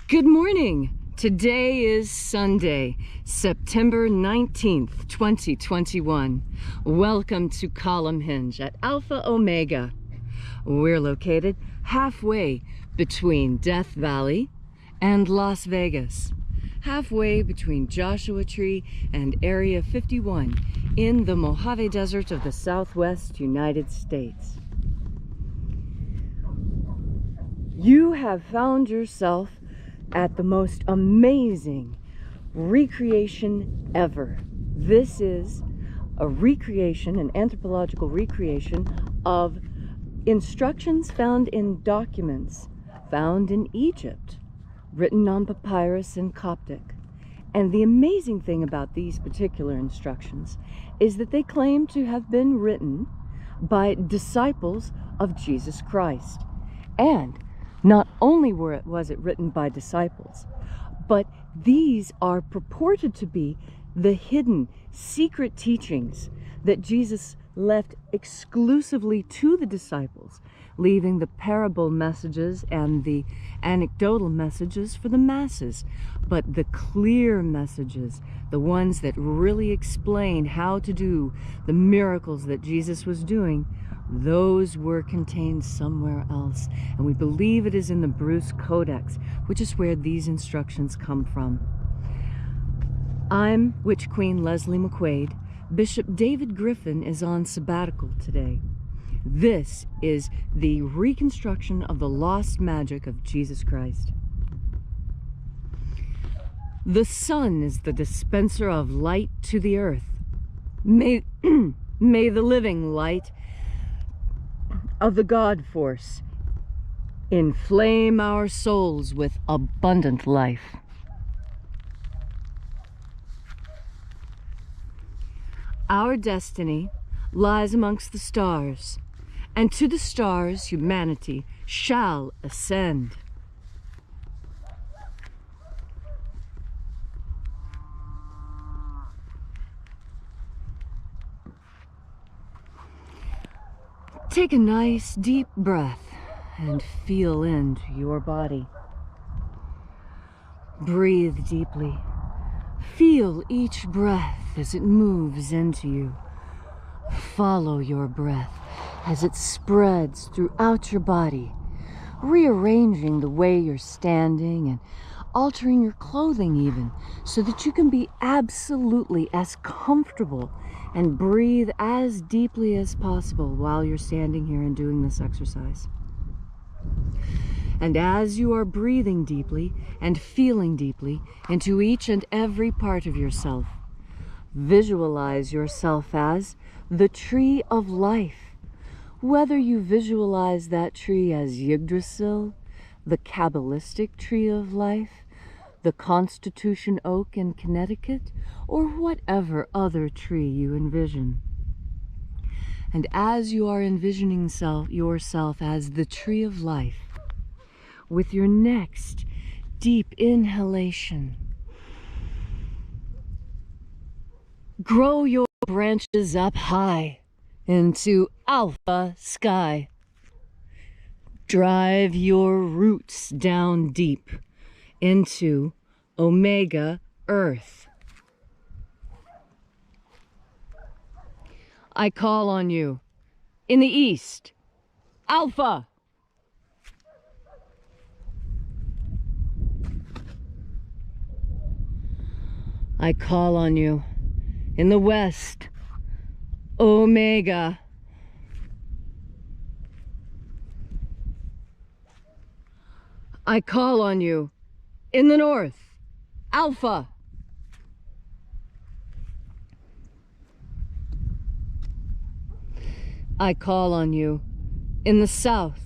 Good morning. Today is Sunday, September 19th, 2021. Welcome to Column Hinge at Alpha Omega. We're located halfway between Death Valley and Las Vegas, halfway between Joshua Tree and Area 51 in the Mojave Desert of the Southwest United States. You have found yourself at the most amazing recreation ever. This is a recreation, an anthropological recreation of instructions found in documents found in Egypt, written on papyrus in Coptic. And the amazing thing about these particular instructions is that they claim to have been written by disciples of Jesus Christ. And not only was it written by disciples, but these are purported to be the hidden, secret teachings that Jesus left exclusively to the disciples, leaving the parable messages and the anecdotal messages for the masses. But the clear messages, the ones that really explain how to do the miracles that Jesus was doing, those were contained somewhere else, and we believe it is in the Bruce Codex, which is where these instructions come from. I'm Witch Queen Leslie McQuade. Bishop David Griffin is on sabbatical today. This is the reconstruction of the lost magic of Jesus Christ. The sun is the dispenser of light to the earth. May the living light of the God force inflame our souls with abundant life. Our destiny lies amongst the stars, and to the stars humanity shall ascend. Take a nice deep breath and feel into your body. Breathe deeply. Feel each breath as it moves into you. Follow your breath as it spreads throughout your body, rearranging the way you're standing and altering your clothing even, so that you can be absolutely as comfortable and breathe as deeply as possible while you're standing here and doing this exercise. And as you are breathing deeply and feeling deeply into each and every part of yourself, visualize yourself as the tree of life. Whether you visualize that tree as Yggdrasil, the Kabbalistic tree of life, the Constitution oak in Connecticut, or whatever other tree you envision. And as you are envisioning yourself as the tree of life, with your next deep inhalation, grow your branches up high into alpha sky. Drive your roots down deep into omega earth. I call on you in the east, alpha. I call on you in the west, omega. I call on you in the north, alpha. I call on you in the south,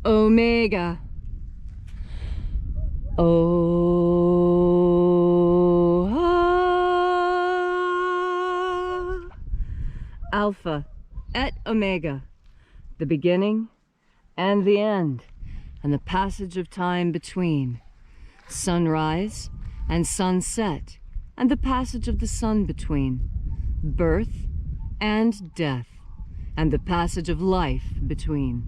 omega. Alpha et omega, the beginning and the end, and the passage of time between, sunrise and sunset, and the passage of the sun between, birth and death, and the passage of life between.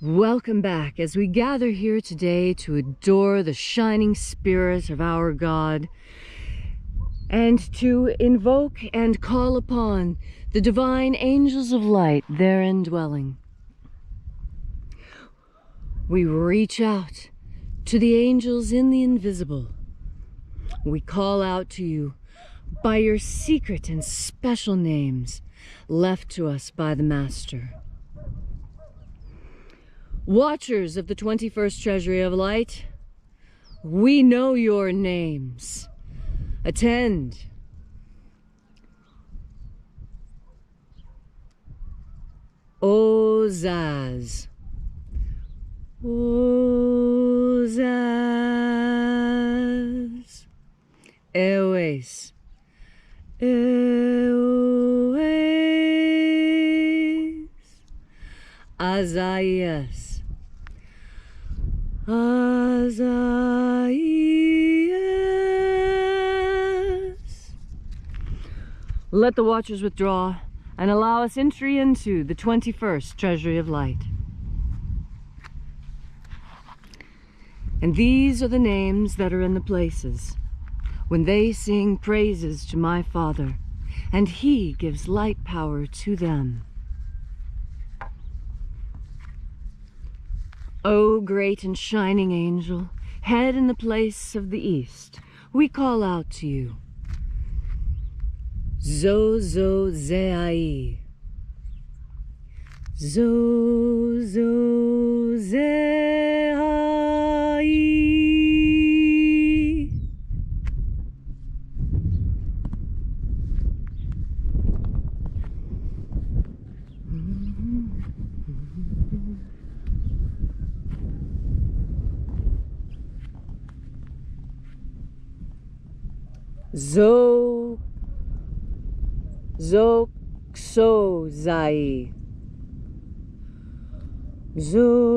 Welcome back as we gather here today to adore the shining spirit of our God and to invoke and call upon the divine angels of light therein dwelling. We reach out to the angels in the invisible. We call out to you by your secret and special names left to us by the Master. Watchers of the 21st Treasury of Light, we know your names. Attend. Ozaz. Ozaz. Eoes. Eoes. Azaias. Azaias. Let the watchers withdraw and allow us entry into the 21st Treasury of Light. And these are the names that are in the places when they sing praises to my Father, and He gives light power to them. O great and shining angel, head in the place of the east, we call out to you. Zozozei. Zozozei. Zoxozai. Zochozai.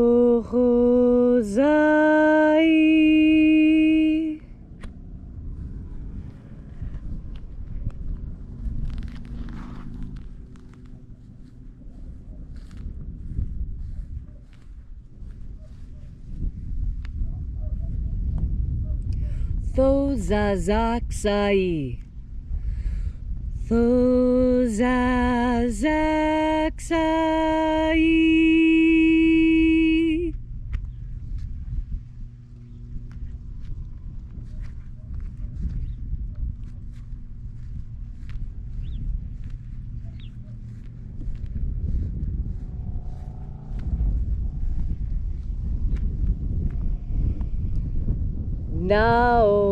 Thozazaxai. Thozazaxai.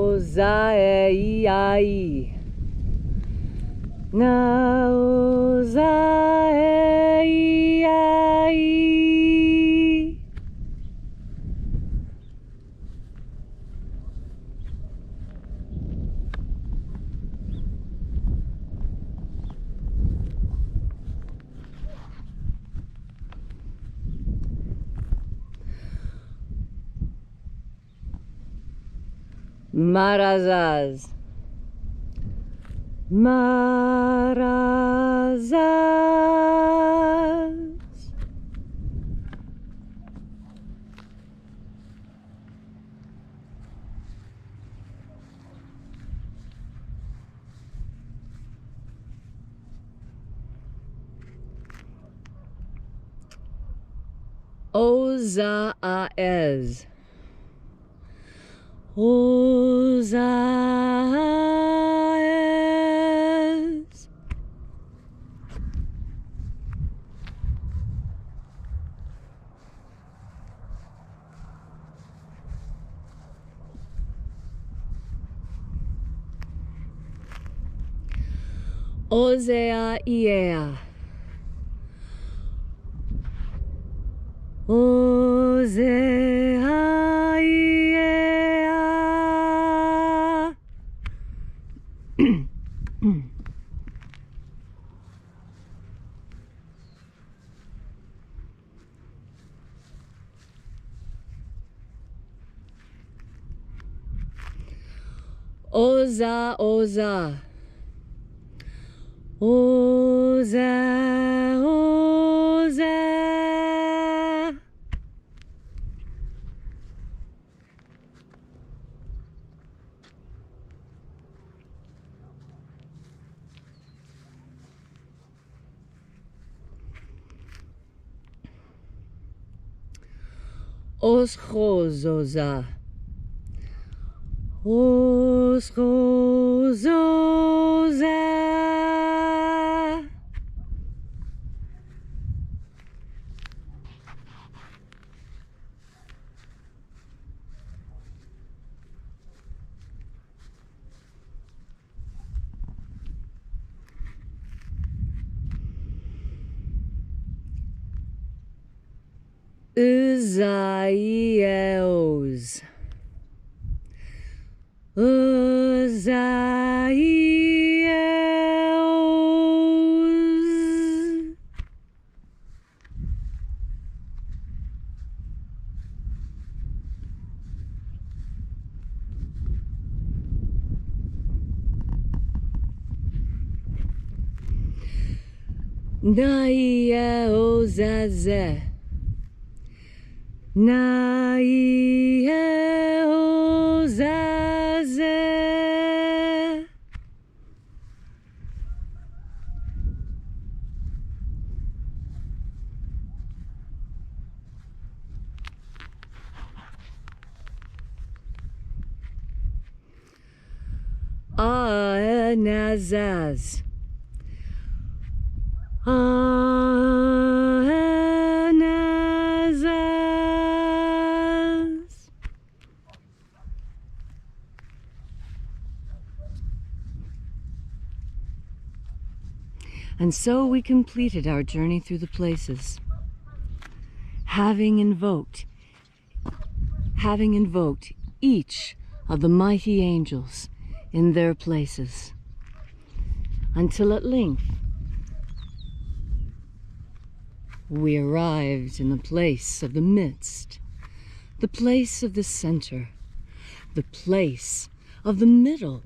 Naozai. Naozai. Marazaz. Marazaz. Ozaez. Ozaez. Ozea iea. Ozea iea. Oza, oza. Oza, oza. Oschozoza. Oschozoza. Uzaios. Uzaios. Naieozazeh. Naieozazeh. Aenazaz. Aenazaz. And so we completed our journey through the places, having invoked each of the mighty angels in their places, until at length we arrived in the place of the midst, the place of the center, the place of the middle,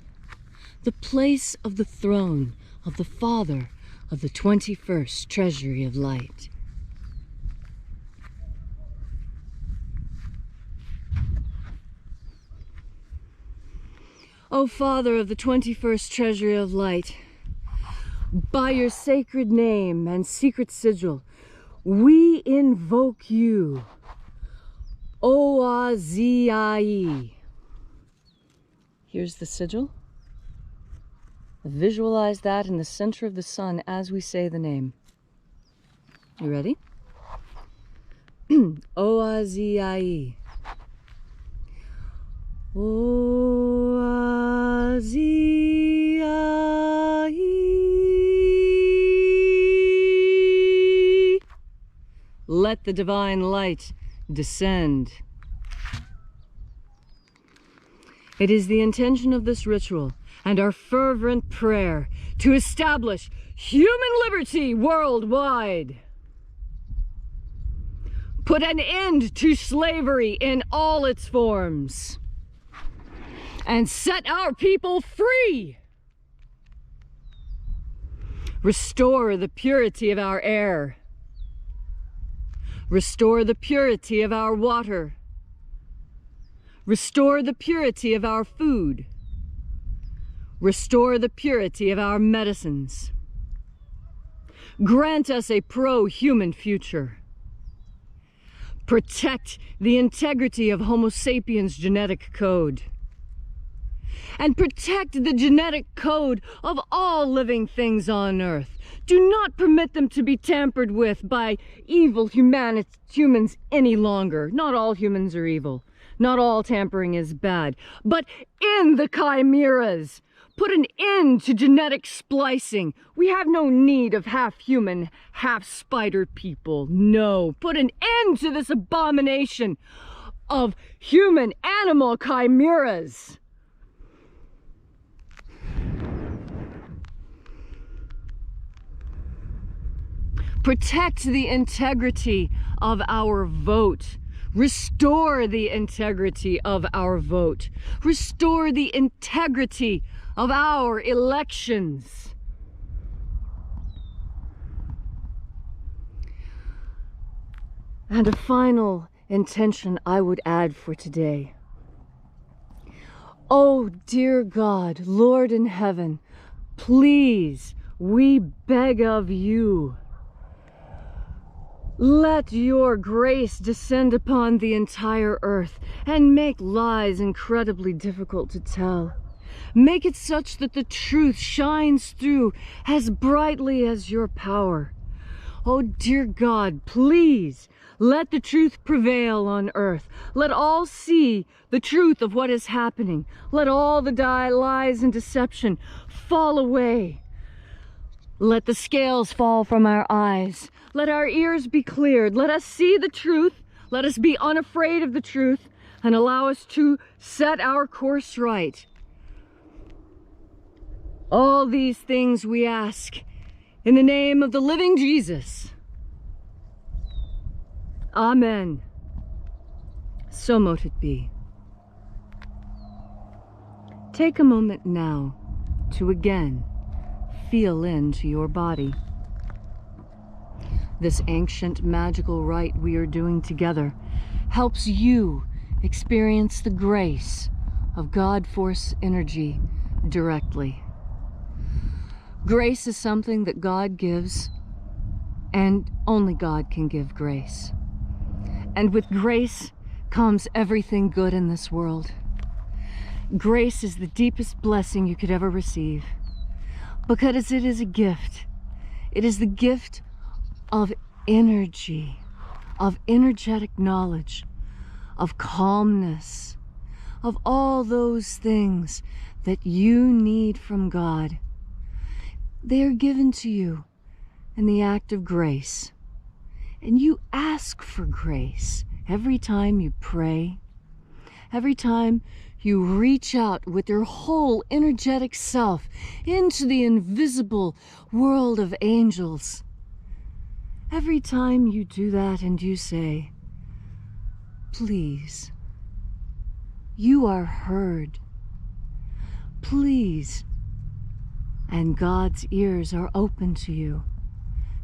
the place of the throne of the Father of the 21st Treasury of Light. O Father of the 21st Treasury of Light, by your sacred name and secret sigil, we invoke you, Oazii. Here's the sigil. Visualize that in the center of the sun as we say the name. You ready? Oazii. Oazii. Let the divine light descend. It is the intention of this ritual and our fervent prayer to establish human liberty worldwide. Put an end to slavery in all its forms, and set our people free. Restore the purity of our air. Restore the purity of our water. Restore the purity of our food. Restore the purity of our medicines. Grant us a pro-human future. Protect the integrity of Homo sapiens' genetic code. And protect the genetic code of all living things on Earth. Do not permit them to be tampered with by evil humans any longer. Not all humans are evil. Not all tampering is bad. But in the chimeras, put an end to genetic splicing. We have no need of half-human, half-spider people. No. Put an end to this abomination of human-animal chimeras. Protect the integrity of our vote. Restore the integrity of our vote. Restore the integrity of our elections. And a final intention I would add for today. Oh, dear God, Lord in heaven, please, we beg of you, Let your grace descend upon the entire earth and make lies incredibly difficult to tell. Make it such that the truth shines through as brightly as your power. Oh, dear God, please let the truth prevail on earth. Let all see the truth of what is happening. Let all the lies and deception fall away. Let the scales fall from our eyes. Let our ears be cleared. Let us see the truth. Let us be unafraid of the truth and allow us to set our course right. All these things we ask in the name of the living Jesus. Amen. So mote it be. Take a moment now to again feel into your body. This ancient magical rite we are doing together helps you experience the grace of God Force energy directly. Grace is something that God gives, and only God can give grace. And with grace comes everything good in this world. Grace is the deepest blessing you could ever receive, because it is a gift. It is the gift of energy, of energetic knowledge, of calmness, of all those things that you need from God. They are given to you in the act of grace. And you ask for grace every time you pray, every time you reach out with your whole energetic self into the invisible world of angels. Every time you do that and you say, please, you are heard. Please. And God's ears are open to you.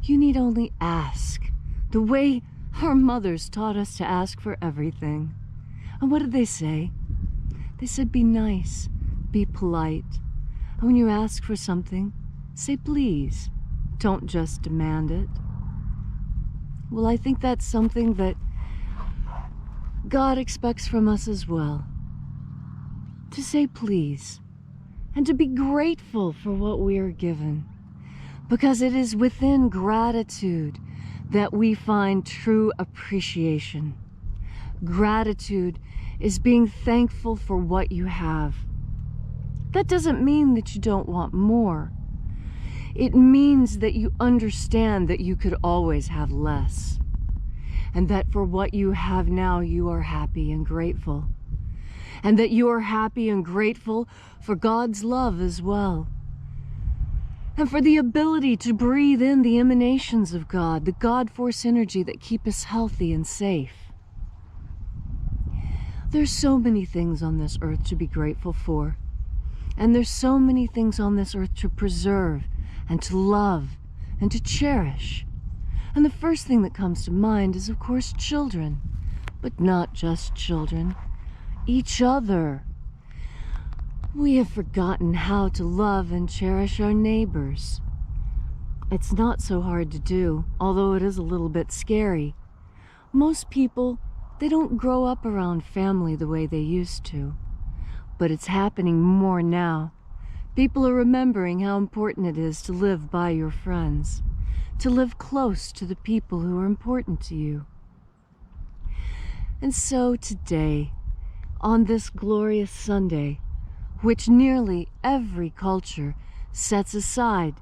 You need only ask, the way our mothers taught us to ask for everything. And what did they say? They said, be nice, be polite. And when you ask for something, say please. Don't just demand it. Well, I think that's something that God expects from us as well. To say please. And to be grateful for what we are given. Because it is within gratitude that we find true appreciation. Gratitude is being thankful for what you have. That doesn't mean that you don't want more. It means that you understand that you could always have less. And that for what you have now, you are happy and grateful. And that you are happy and grateful for God's love as well. And for the ability to breathe in the emanations of God, the God Force energy that keep us healthy and safe. There's so many things on this earth to be grateful for. And there's so many things on this earth to preserve and to love and to cherish. And the first thing that comes to mind is, of course, children. But not just children. Each other. We have forgotten how to love and cherish our neighbors. It's not so hard to do, although it is a little bit scary. Most people, they don't grow up around family the way they used to. But it's happening more now. People are remembering how important it is to live by your friends, to live close to the people who are important to you. And so today, on this glorious Sunday, which nearly every culture sets aside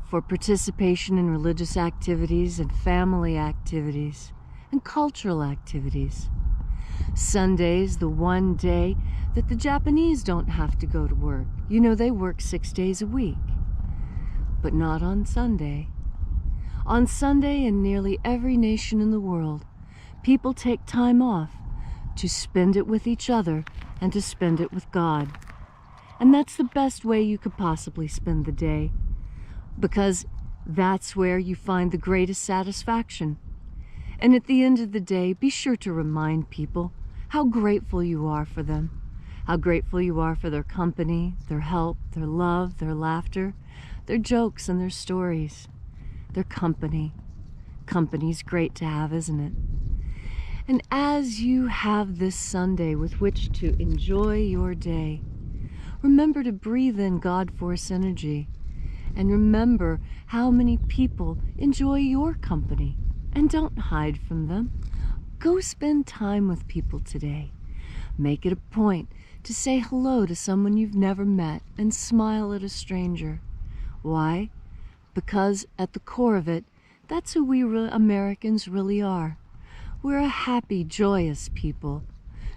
for participation in religious activities and family activities and cultural activities. Sunday's the one day that the Japanese don't have to go to work. You know, they work 6 days a week, but not on Sunday. On Sunday, in nearly every nation in the world, people take time off to spend it with each other and to spend it with God. And that's the best way you could possibly spend the day, because that's where you find the greatest satisfaction. And at the end of the day, be sure to remind people how grateful you are for them, how grateful you are for their company, their help, their love, their laughter, their jokes and their stories, their company. Company's great to have, isn't it? And as you have this Sunday with which to enjoy your day, remember to breathe in God Force energy. And remember how many people enjoy your company. And don't hide from them. Go spend time with people today. Make it a point to say hello to someone you've never met and smile at a stranger. Why? Because at the core of it, that's who we Americans really are. We're a happy, joyous people.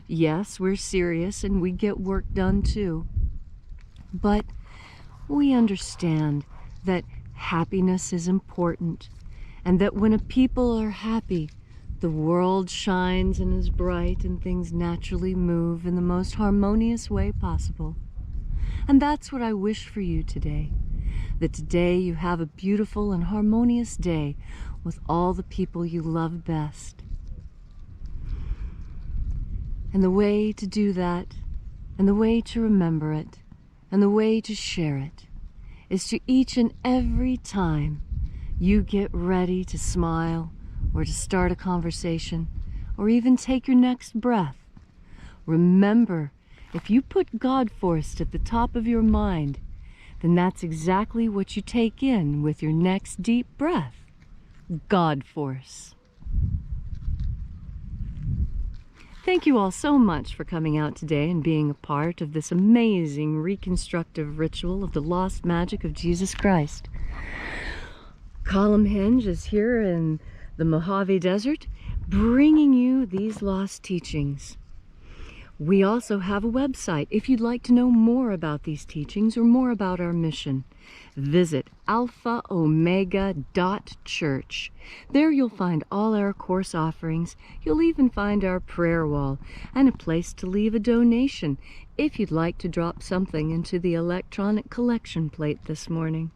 Yes, we're serious and we get work done too. But we understand that happiness is important, and that when a people are happy, the world shines and is bright and things naturally move in the most harmonious way possible. And that's what I wish for you today. That today you have a beautiful and harmonious day with all the people you love best. And the way to do that, and the way to remember it, and the way to share it, is to each and every time you get ready to smile, or to start a conversation, or even take your next breath, remember, if you put God Force at the top of your mind, then that's exactly what you take in with your next deep breath. God Force. Thank you all so much for coming out today and being a part of this amazing reconstructive ritual of the lost magic of Jesus Christ. Column Hinge is here in the Mojave Desert, bringing you these lost teachings. We also have a website if you'd like to know more about these teachings or more about our mission. Visit alphaomega.church. There you'll find all our course offerings. You'll even find our prayer wall and a place to leave a donation if you'd like to drop something into the electronic collection plate this morning.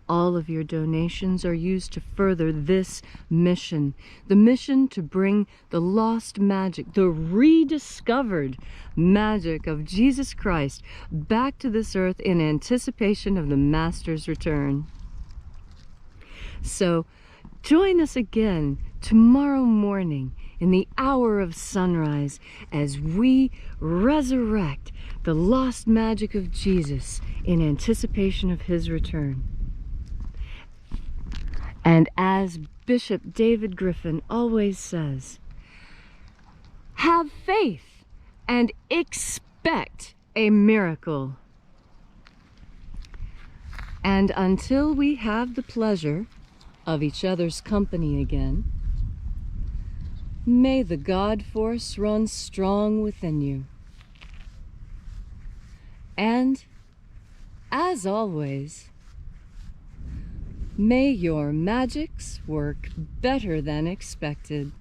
All of your donations are used to further this mission, the mission to bring the lost magic, the rediscovered magic of Jesus Christ back to this earth in anticipation of the Master's return. So join us again tomorrow morning in the hour of sunrise as we resurrect the lost magic of Jesus in anticipation of his return. And as Bishop David Griffin always says, have faith and expect a miracle. And until we have the pleasure of each other's company again, may the God Force run strong within you. And, as always, may your magics work better than expected.